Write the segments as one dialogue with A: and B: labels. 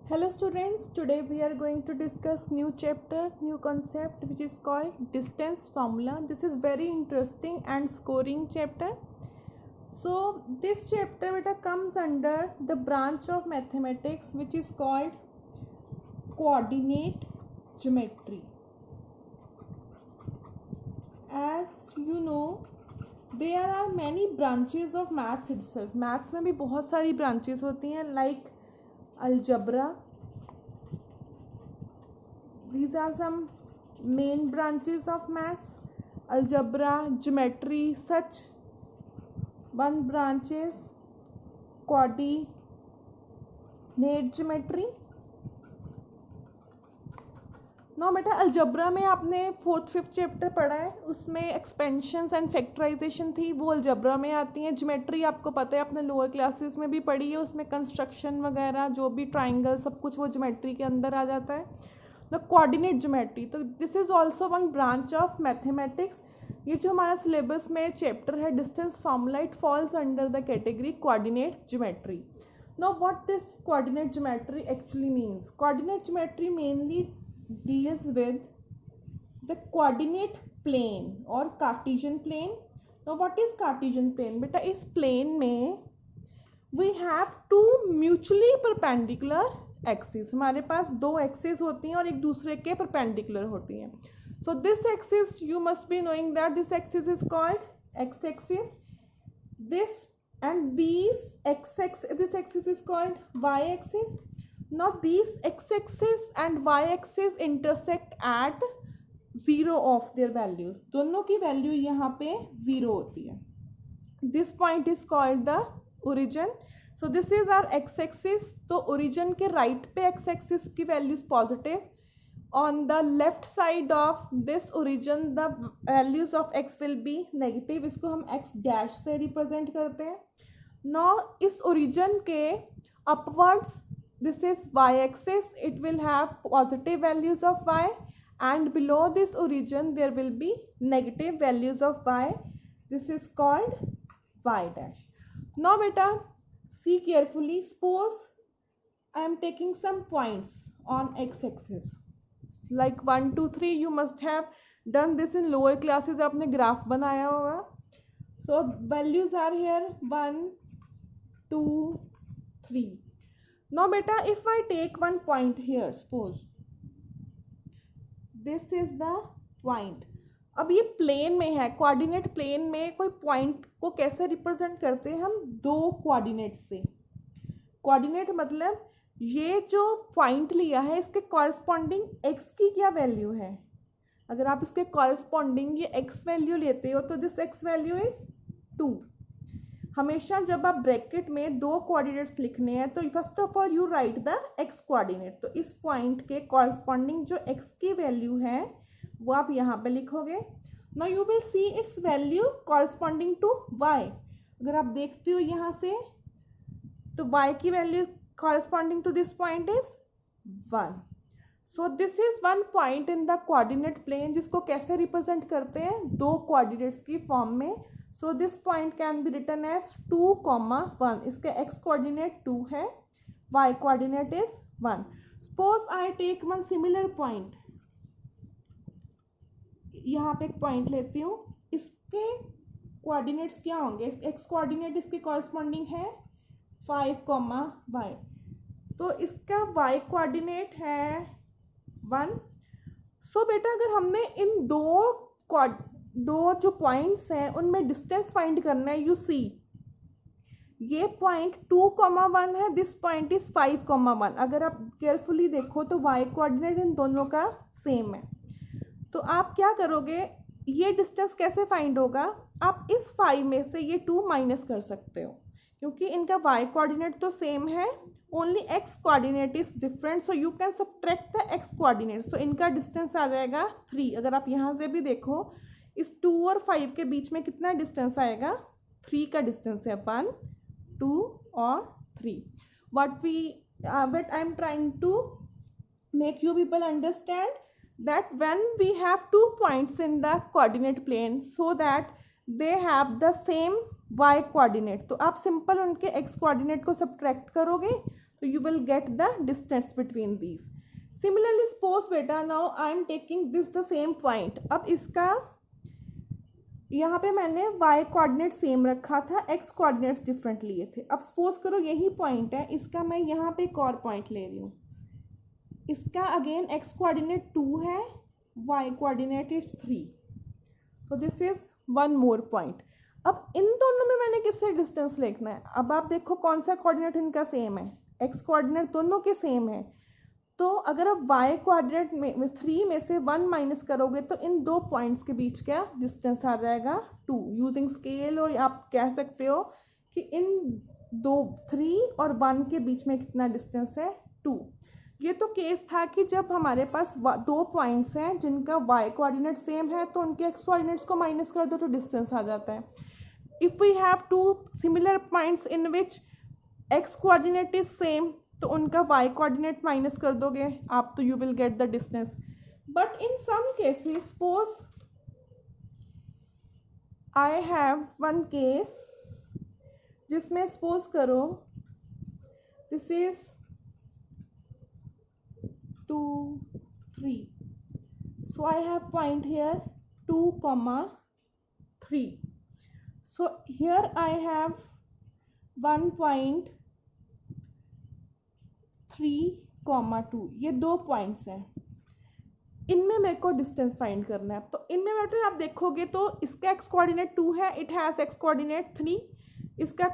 A: Hello students, today we are going to discuss new chapter, new concept which is called distance formula. This is very interesting and scoring chapter. So this chapter beta comes under the branch of mathematics which is called coordinate geometry. As you know, there are many branches of maths itself. Maths में भी बहुत सारी branches होती हैं like algebra. These are some main branches of maths. Algebra, geometry, such one branches coordinate geometry. No बेटा algebra में आपने 4th-5th chapter पढ़ा है, उसमें एक्सपेंशंस एंड फैक्टराइजेशन थी, वो अलजब्रा में आती हैं. ज्योमेट्री आपको पता है, आपने लोअर क्लासेस में भी पढ़ी है, उसमें कंस्ट्रक्शन वगैरह जो भी ट्राइंगल सब कुछ वो ज्योमेट्री के अंदर आ जाता है. द कोऑर्डिनेट ज्योमेट्री, तो this is also one branch of mathematics. ये जो हमारा सिलेबस में चैप्टर है distance formula, it falls under the category coordinate geometry. Now what this coordinate geometry actually means? Coordinate geometry mainly deals with the coordinate plane or Cartesian plane. Now what is Cartesian plane? बेटा इस plane में we have two mutually perpendicular axes. हमारे पास दो axes होती हैं और एक दूसरे के perpendicular होती हैं. So this axis you must be knowing that this axis is called x-axis. This and this axis is called y-axis. Now these x-axis and y-axis intersect at 0 of their values. दोनों की value यहाँ पे 0 होती है. This point is called the origin. So this is our x-axis. तो origin के right पे x-axis की value positive. On the left side of this origin the values of x will be negative. इसको हम x dash से represent करते हैं. Now इस origin के upwards, this is y-axis, it will have positive values of y, and below this origin there will be negative values of y. This is called y dash. Now beta see carefully. Suppose I am taking some points on x-axis like 1 2 3. You must have done this in lower classes. आपने graph बनाया होगा. So values are here 1 2 3. Now beta if I take one point here, suppose this is the point. अब ये plane में है, coordinate plane में कोई point को कैसे रिप्रेजेंट करते हैं हम? दो कोऑर्डिनेट से. कोऑर्डिनेट मतलब ये जो पॉइंट लिया है इसके कॉरस्पॉन्डिंग एक्स की क्या वैल्यू है. अगर आप इसके कॉरस्पॉन्डिंग ये एक्स वैल्यू लेते हो तो दिस एक्स वैल्यू इज 2. हमेशा जब आप ब्रैकेट में दो कोऑर्डिनेट्स लिखने हैं तो first of all you right the x coordinate. तो इस पॉइंट के कॉरस्पॉन्डिंग जो एक्स की वैल्यू है वो आप यहाँ पे लिखोगे. Now you will see its value corresponding to y. अगर आप देखते हो यहाँ से तो वाई की value corresponding to this point is 1. So this is one point in the coordinate plane जिसको कैसे रिप्रेजेंट करते हैं? दो कोऑर्डिनेट्स की फॉर्म में. So this point can be written as 2, 1. इसके x coordinate 2 है, y coordinate is 1. Suppose I take one similar point. यहाँ पे एक पॉइंट लेती हूँ. इसके कोऑर्डिनेट्स क्या होंगे? x कोऑर्डिनेट इसके कॉरस्पॉन्डिंग है 5, y. तो इसका y कोऑर्डिनेट है 1. सो बेटा अगर हमने इन दो जो पॉइंट्स हैं उनमें डिस्टेंस फाइंड करना है. यू सी ये पॉइंट 2, 1 है, दिस पॉइंट इज 5, 1. अगर आप केयरफुली देखो तो y कोऑर्डिनेट इन दोनों का सेम है. तो आप क्या करोगे? ये डिस्टेंस कैसे फाइंड होगा? आप इस 5 में से ये 2 माइनस कर सकते हो क्योंकि इनका y कोऑर्डिनेट तो सेम है, only x coordinate is different. So you can subtract the x coordinate. So इनका डिस्टेंस आ जाएगा 3. अगर आप यहाँ से भी देखो इस 2 और 5 के बीच में कितना डिस्टेंस आएगा? 3 का डिस्टेंस है. 1 2 और 3. What I am trying to make you people understand that when we have 2 points in the coordinate plane so that they have the same y coordinate, तो आप सिंपल उनके x coordinate को subtract करोगे तो you will get the distance between these. Similarly, suppose beta now I am taking this the same point. अब इसका यहाँ पे मैंने y कोऑर्डिनेट सेम रखा था, x कोऑर्डिनेट्स डिफरेंट लिए थे. अब सपोज करो यही पॉइंट है, इसका मैं यहाँ पे एक और पॉइंट ले रही हूँ. इसका अगेन x कोऑर्डिनेट 2 है, y coordinate it's 3. So this is one more point. अब इन दोनों में मैंने किससे डिस्टेंस लिखना है. अब आप देखो कौन सा कोऑर्डिनेट इनका सेम है, x कोऑर्डिनेट दोनों के सेम है. तो अगर आप y कोऑर्डिनेट में 3 में से 1 माइनस करोगे तो इन दो पॉइंट्स के बीच क्या डिस्टेंस आ जाएगा 2. यूजिंग स्केल, और आप कह सकते हो कि इन 3 और 1 के बीच में कितना डिस्टेंस है 2. ये तो केस था कि जब हमारे पास दो पॉइंट्स हैं जिनका y कोऑर्डिनेट सेम है तो उनके x कोऑर्डिनेट्स को माइनस कर दो तो डिस्टेंस आ जाता है. If we have two similar points in which x coordinate is same तो उनका y कोऑर्डिनेट माइनस कर दोगे आप तो you will get the distance. But in some cases, suppose I have one case जिसमें सपोज करो this is 2 3. So I have point here 2, 3. So here I have one point 3, 2. ये दो points हैं, इनमें मेरे को डिस्टेंस फाइंड करना है. तो इनमें बेटा आप देखोगे तो इसका x कोऑर्डिनेट 2 है, इट हैज़ x कोऑर्डिनेट 3. इसका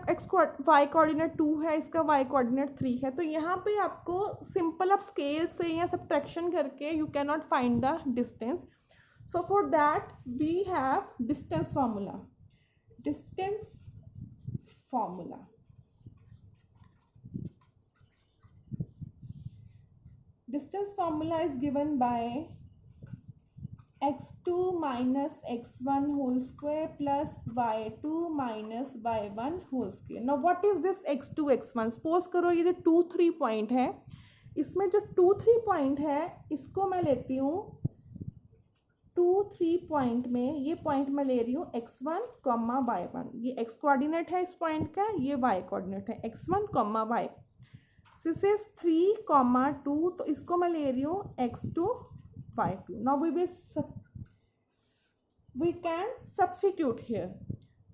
A: y कोऑर्डिनेट 2 है, इसका y कोऑर्डिनेट 3 है. तो यहाँ पे आपको सिंपल आप स्केल से या सब्ट्रैक्शन करके you can not find the distance. So for that we have distance formula. Distance formula distance formula is given by x2 minus x1 whole square plus y2 minus y1 whole square. Now what is this x2 x1? suppose करो ये जो 2 3 point है, इसमें जो 2 3 point है इसको मैं लेती हूँ 2 3 पॉइंट में. ये पॉइंट मैं ले रही हूँ x1, y1. ये x कोऑर्डिनेट है इस पॉइंट का, ये y कोऑर्डिनेट है x1, y. This is 3, 2. तो इसको मैं ले रही हूँ x2, y2. Now we can substitute here.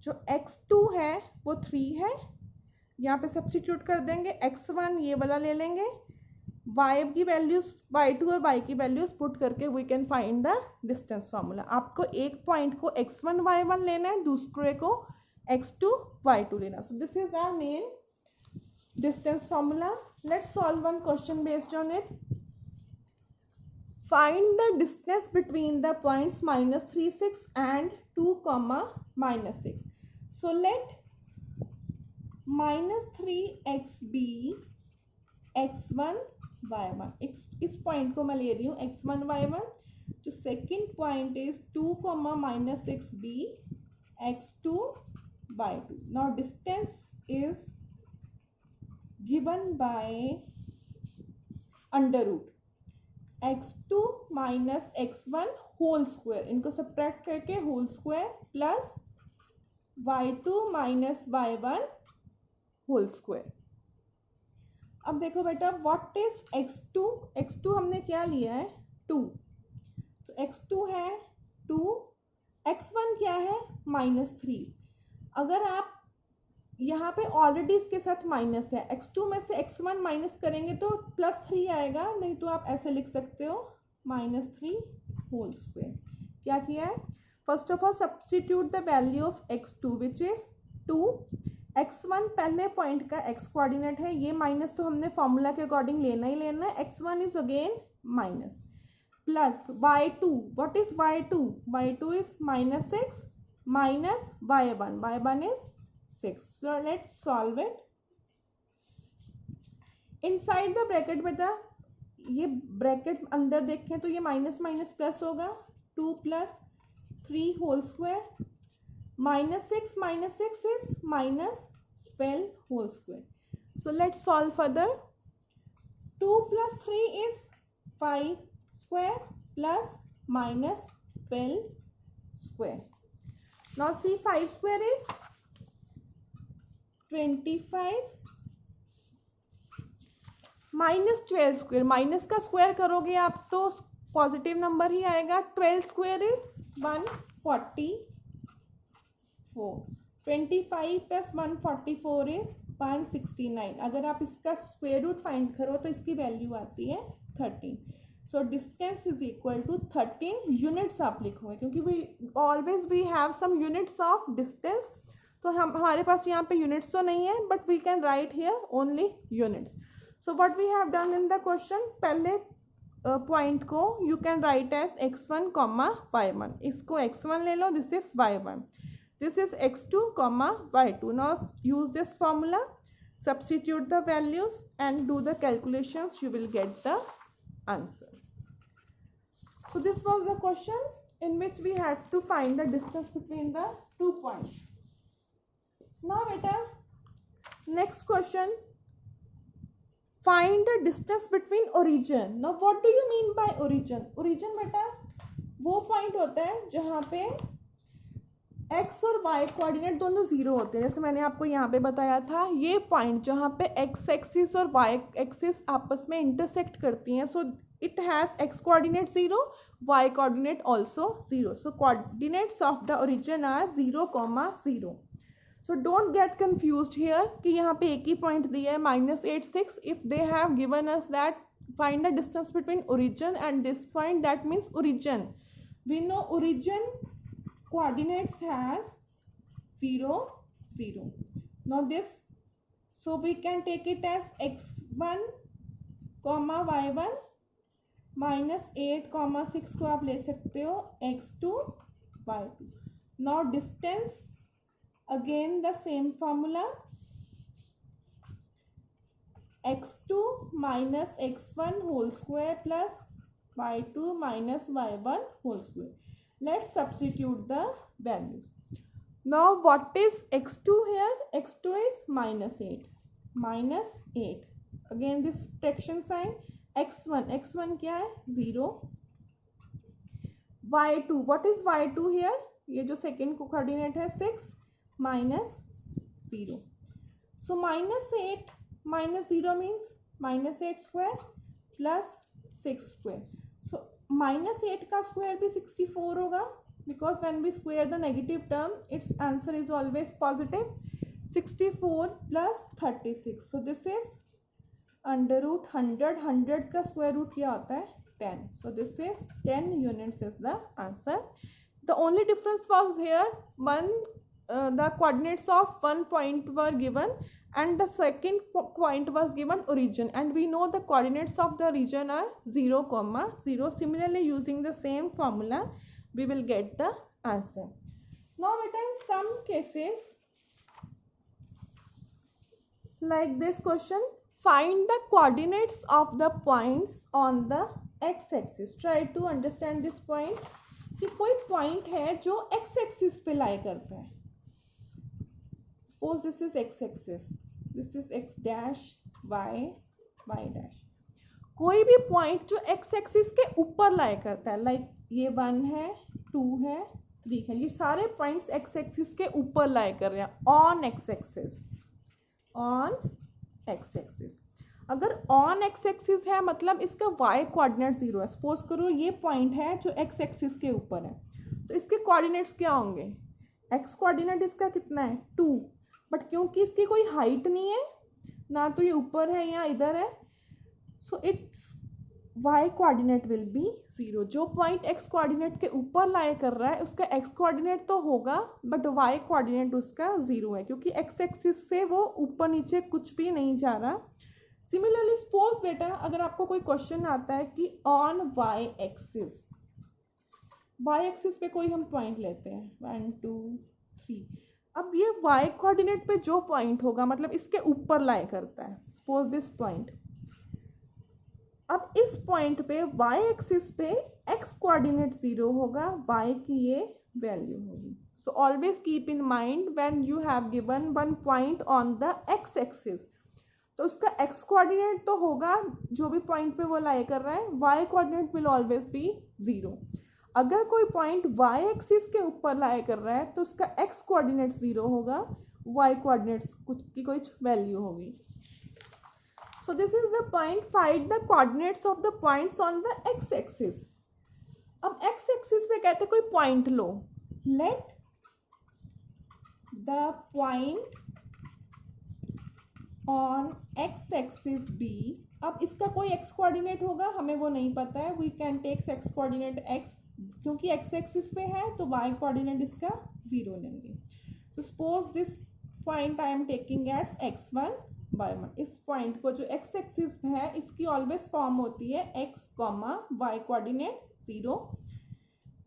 A: जो x2 है वो 3 है, यहाँ पे सब्स्टिट्यूट कर देंगे. x1 ये वाला ले लेंगे, y की वैल्यूज y2 और y की वैल्यूज पुट करके we can find the distance formula. आपको एक पॉइंट को x1 y1 लेना है, दूसरे को x2 y2 लेना. So this is our main distance formula. Let's solve one question based on it. Find the distance between the points -3 6 and 2, -6. So let -3x be x1 y1. इस point को मैं ले रही हूँ x1 y1. जो second point is 2, -6 be x2 y2. Now distance is given by under root x2 minus x1 whole square, इनको subtract करके whole square plus y2 minus y1 whole square. अब देखो बेटा व्हाट इज x2. x2 हमने क्या लिया है 2, तो x2 है 2, x1 क्या है -3. अगर आप यहाँ पे ऑलरेडी इसके साथ माइनस है, x2 में से x1 माइनस करेंगे तो +3 आएगा, नहीं तो आप ऐसे लिख सकते हो -3 होल स्क्वायर. क्या किया है, first of all substitute the value of x2 which is 2. x1 पहले पॉइंट का x कोऑर्डिनेट है, ये माइनस तो हमने फॉर्मूला के अकॉर्डिंग लेना ही लेना है. x1 is again minus plus y2. What is y2? y2 is -6 minus y1 is 6. So let's solve it. Inside the bracket बेटा ये ब्रैकेट अंदर देखें तो ये माइनस माइनस प्लस होगा. 2 + 3 whole square -6 is -12 whole square. So let's solve further. 2 + 3 is 5 square plus -12 square. Now see 5 square is 25 -12 square, minus का square करोगे आप तो पॉजिटिव नंबर ही आएगा। 12 स्क्वायर इज 144, 25 प्लस 144 इज 169। अगर आप इसका स्क्वायर रूट फाइंड करो तो इसकी वैल्यू आती है 13। So distance is equal to 13 units आप लिखोगे, क्योंकि we have some units of distance. तो हमारे पास यहाँ पे यूनिट्स तो नहीं है, but we can write here only units. So what we have done in the question, पहले पॉइंट को you can write as x1, y1। इसको x1 ले लो, this is y1, this is x2, y2. Now use this formula, substitute the values and do the calculations, you will get the answer. So this was the question in which we have to find the distance between the 2 points. Now beta, next question, find the distance between origin. Now what do you mean by origin? Origin beta वो point होता है जहाँ पे x और y coordinate दोनों zero होते हैं। जैसे मैंने आपको यहाँ पे बताया था, ये पॉइंट जहाँ पे x एक्सिस और y एक्सिस आपस में इंटरसेक्ट करती हैं, so it has x coordinate 0, y coordinate also 0। So coordinates of the origin are 0, 0। So don't get confused here कि यहाँ पे एक ही पॉइंट दिया है -8, 6। If they have given us that find the distance between origin and this point, that means origin. We know origin coordinates has 0, 0. Now this, so we can take it as x1, y1 -8, 6 को आप ले सकते हो x2, y2. Now distance, again the same formula, x2 minus x1 whole square plus y2 minus y1 whole square. Let's substitute the values. Now what is x2 here? x2 is -8, -8. Again this subtraction sign. x1 क्या है 0. y2, what is y2 here? ये जो second coordinate है 6 -0. So -8 -0 means -8 square plus 6 square. So -8 का square भी 64 होगा, because when we square the negative term its answer is always positive. 64 plus 36, so this is √100। 100 का square root क्या होता है 10, so this is 10 units is the answer. The only difference was here the coordinates of one point were given and the second point was given origin, and we know the coordinates of the region are 0, 0. Similarly, using the same formula we will get the answer. Now in some cases like this question, find the coordinates of the points on the x-axis. Try to understand this point कि कोई point है जो x-axis पे lie करता है। Suppose this is x-axis, this is x dash, y dash. कोई भी point जो x-axis के ऊपर लाई करता है, लाइक ये 1 है, 2 है, 3 है, ये सारे पॉइंट्स x-axis के ऊपर लाई कर रहे हैं ऑन x-axis, ऑन x-axis। अगर ऑन x-axis है मतलब इसका y कोऑर्डिनेट 0 है। सपोज करो ये पॉइंट है जो x-axis के ऊपर है, तो इसके कोऑर्डिनेट्स क्या होंगे? x कोऑर्डिनेट इसका कितना है 2, बट क्योंकि इसकी कोई हाइट नहीं है, ना तो ये ऊपर है या इधर है, so it's y coordinate will be 0। जो पॉइंट x कोऑर्डिनेट के ऊपर लाई कर रहा है उसका x कोऑर्डिनेट तो होगा, बट y कोऑर्डिनेट उसका 0 है, क्योंकि x एक्सिस से वो ऊपर नीचे कुछ भी नहीं जा रहा। सिमिलरली सपोज बेटा अगर आपको कोई क्वेश्चन आता है कि ऑन y एक्सिस पे कोई हम पॉइंट लेते हैं 1, 2, 3। अब ये y कोऑर्डिनेट पे जो पॉइंट होगा मतलब इसके ऊपर लाई करता है, सपोज दिस पॉइंट। अब इस पॉइंट पे y एक्सिस पे x कोऑर्डिनेट 0 होगा, y की ये वैल्यू होगी। So always keep in mind when you have given one point on the x axis, तो उसका x कोऑर्डिनेट तो होगा जो भी पॉइंट पे वो लाई कर रहा है, y coordinate will always be 0। अगर कोई पॉइंट y एक्सिस के ऊपर लाई कर रहा है तो उसका x कोऑर्डिनेट 0 होगा, y कोऑर्डिनेट्स कुछ की कुछ वैल्यू होगी। So this is the point. Find the coordinates of the points on the x axis. अब x axis पे कहते हैं कोई point low. Let the point on x axis be. अब इसका कोई x कोऑर्डिनेट होगा, हमें वो नहीं पता है. We can take x coordinate x, क्योंकि x एक्सिस पे है तो y कोऑर्डिनेट इसका 0 लेंगे. तो suppose this point I am taking at x1 y1. इस पॉइंट को जो x एक्सिस पे है इसकी ऑलवेज फॉर्म होती है x, y coordinate 0.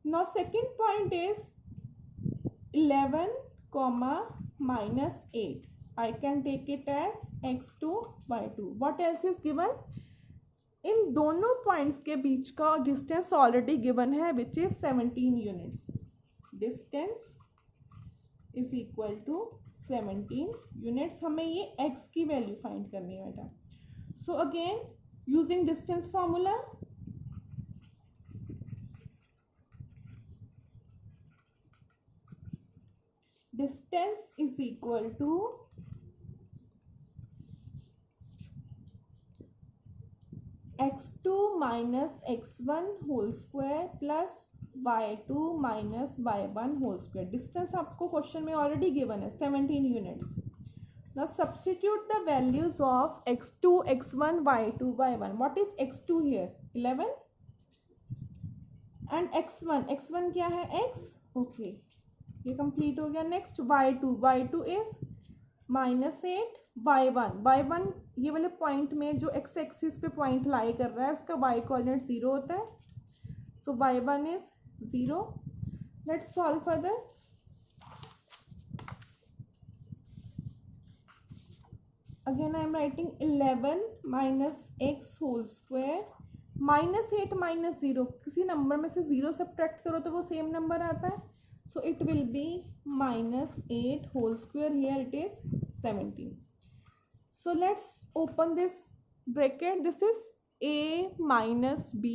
A: Now second point is 11, -8. I can take it as x2 y2. What else is given? इन दोनों पॉइंट्स के बीच का डिस्टेंस ऑलरेडी गिवन है which is 17 units. Distance is equal to 17 units. हमें ये x की value find करनी है बेटा. So again using distance formula, distance is equal to x2 minus x1 whole square plus y2 minus y1 whole square. Distance आपको question में already given है 17 units. Now substitute the values of x2, x1, y2, y1. What is x2 here? 11 and x1 क्या है? x. Okay, ये complete हो गया. Next y2 is -8. y1 ये वाले पॉइंट में जो x एक्सिस पे पॉइंट लाई कर रहा है उसका y कोऑर्डिनेट 0 होता है. So y1 is 0. Let's solve further. Again I am writing 11 minus x whole square. -8 -0, किसी नंबर में से 0 सब्ट्रैक्ट करो तो वो सेम नंबर आता है. So it will be -8 whole square. Here it is 17. So let's open this bracket. This is a minus b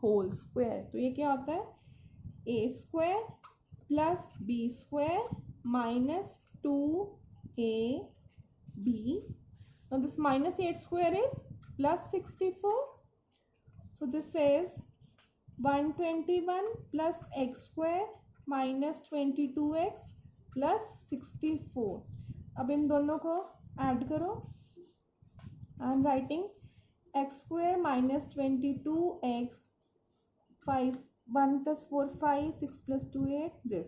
A: whole square. तो ये क्या होता है? a square plus b square minus 2ab. Now this -8 square is plus 64. So this is 121 plus x square minus 22x plus 64. अब इन दोनों को add करो. आई am writing x square minus 22x, 5 1 plus 4 5 6 plus 2 8. This.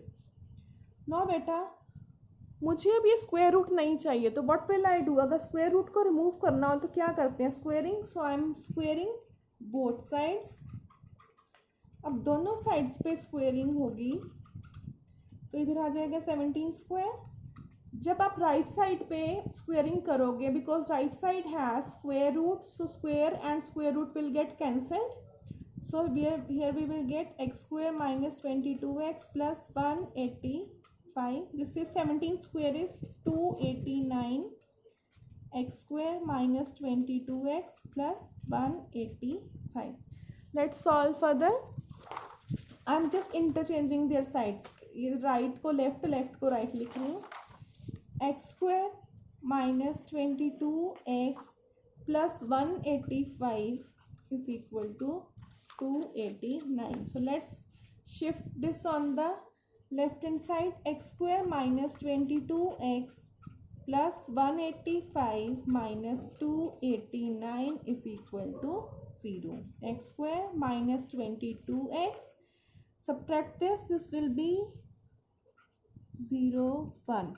A: No बेटा, मुझे अब ये square root नहीं चाहिए तो व्हाट विल आई डू? अगर स्क्वायर रूट को रिमूव करना हो तो क्या करते हैं? Squaring. So I am squaring both sides. अब दोनों साइड्स पे स्क्वेयरिंग होगी तो इधर आ जाएगा 17 स्क्वायर. जब आप राइट साइड पे स्क्वेयरिंग करोगे, because right side has square root, so square and square root will get cancelled. So here we will get x square minus 22x plus 185. This is 17 square is 289. x square minus 22x plus 185. Let's solve further. I am just interchanging their sides. ये right को left, left को right लिख रही हूँ. x square minus 22x plus 185 is equal to 289. So let's shift this on the left hand side. X square minus 22x plus 185 minus 289 is equal to 0. X square minus 22x. Subtract this will be 0 1.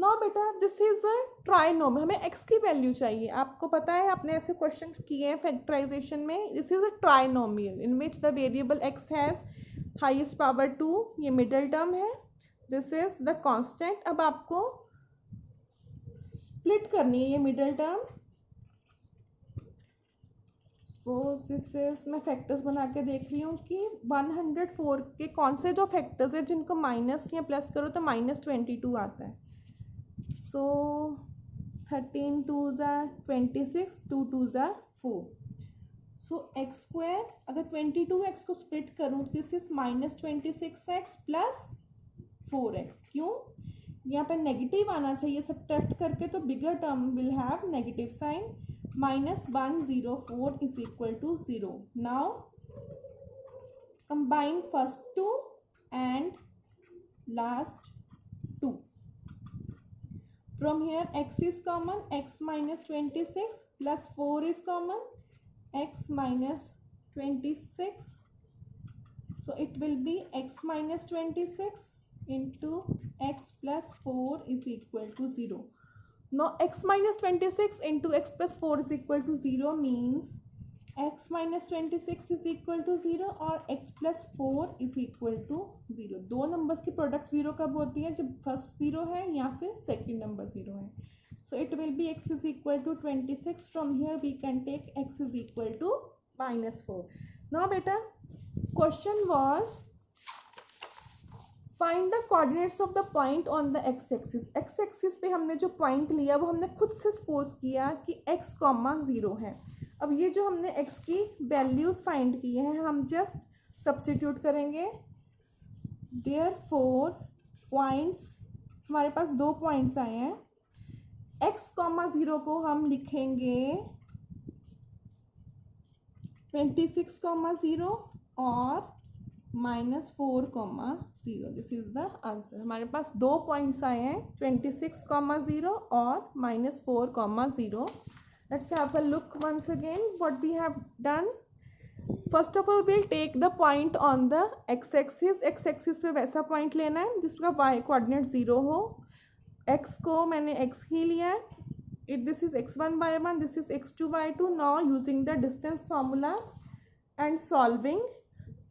A: Now बेटा this is a trinomial. हमें x की value चाहिए. आपको पता है आपने ऐसे question किए हैं फैक्टराइजेशन में. This is a trinomial in which the variable x has highest power 2. ये मिडल टर्म है. This is the constant. अब आपको स्प्लिट करनी है ये middle term. Suppose this is, मैं फैक्टर्स बना के देख रही हूँ कि 104 के कौन से जो फैक्टर्स है जिनको माइनस या प्लस करो तो -22 आता है. सो 13 2 26, 2 2 4. सो एक्स स्क्वायर, अगर 22x को स्प्लिट करूँ तो this is -26x plus 4x. क्यों? यहाँ पर नेगेटिव आना चाहिए सब्ट्रैक्ट करके, तो bigger term will have negative sign. -104 is equal to 0. Now combine first two and last two. From here x is common, x minus 26 plus 4 is common, x minus 26. So it will be x minus 26 into x plus 4 is equal to 0. Now x minus 26 into x plus 4 is equal to 0 means x minus 26 is equal to 0 और x plus 4 is equal to 0. दो numbers की product 0 कब होती है? जब first 0 है या फिर सेकेंड नंबर 0 है. So it will be x is equal to 26. From here we can take x is equal to -4. Now beta, question was find the coordinates of the point on the x axis. X axis पे हमने जो point लिया वो हमने खुद से suppose किया कि x, 0 है. अब ये जो हमने x की वैल्यूज फाइंड किए हैं हम जस्ट सब्स्टिट्यूट करेंगे. देयरफॉर पॉइंट्स, हमारे पास दो पॉइंट्स आए हैं. x, 0 को हम लिखेंगे 26, 0 और -4, 0. This is the answer. हमारे पास दो पॉइंट्स आए हैं 26, 0 और -4, 0. Let's have a look once again what we have done. First of all will take the point on the x axis. X axis पे वैसा पॉइंट लेना है जिसका y कोऑर्डिनेट 0 हो. x को मैंने x ही लिया है. This is x1 y1, this is x2 y2. Now using the distance formula and solving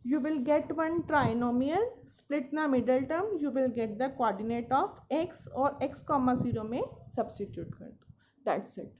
A: you will get one trinomial. split the middle term, you will get the coordinate of x और x, 0 में substitute कर दो. That's it.